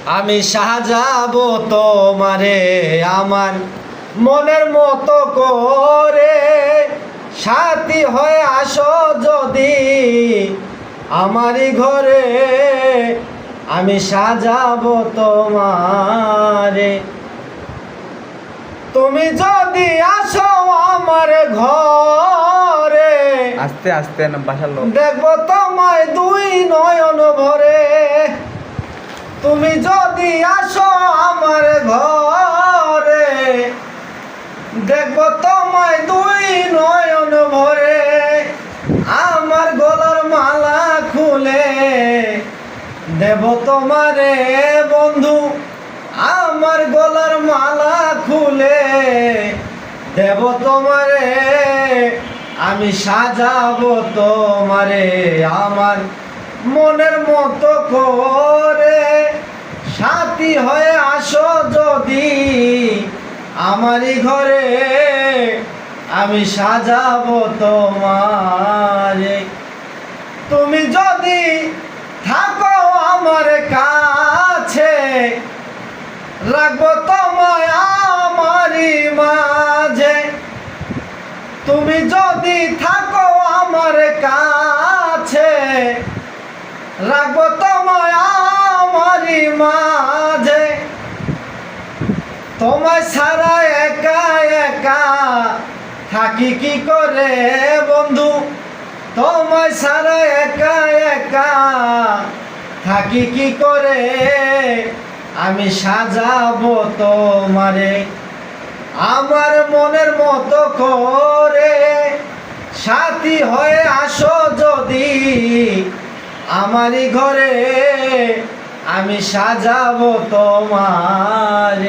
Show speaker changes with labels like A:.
A: আমি সাজাবো তোমারে আমার মনের মতো করে, সাথী হয়ে আসো যদি আমারই ঘরে। আমি সাজাবো তোমারে, তুমি যদি আসো আমার ঘরে।
B: আস্তে আস্তে না বাসার লোক।
A: দেখবো তোমায় দুই নয়ন ভরে, তুমি যদি আসো আমার ঘরে। দেখবো তোমায় দুই নয়ন ভরে, আমার গলার মালা খুলে দেব তোমারে বন্ধু। আমার গলার মালা খুলে দেব তোমারে, আমি সাজাবো তোমারে আমার মনের মতো করে, সাথী হয়ে আসো যদি আমারই ঘরে। আমি সাজাবো তোমারে, তুমি যদি থাকো আমার কাছে, রাখবো তোমায় আমারই মাঝে। তুমি যদি থাকো আমার কাছে, রাখবো তোমায় আমারই মাঝে। তোমায় ছাড়া একা একা থাকি কি করে বন্ধু, তোমায় ছাড়া একা একা থাকি কি করে। আমি সাজাবো তোমারে আমার মনের মতো করে, সাথী হয়ে আসো যদি আমারই ঘরে। আমি সাজাবো তোমারে।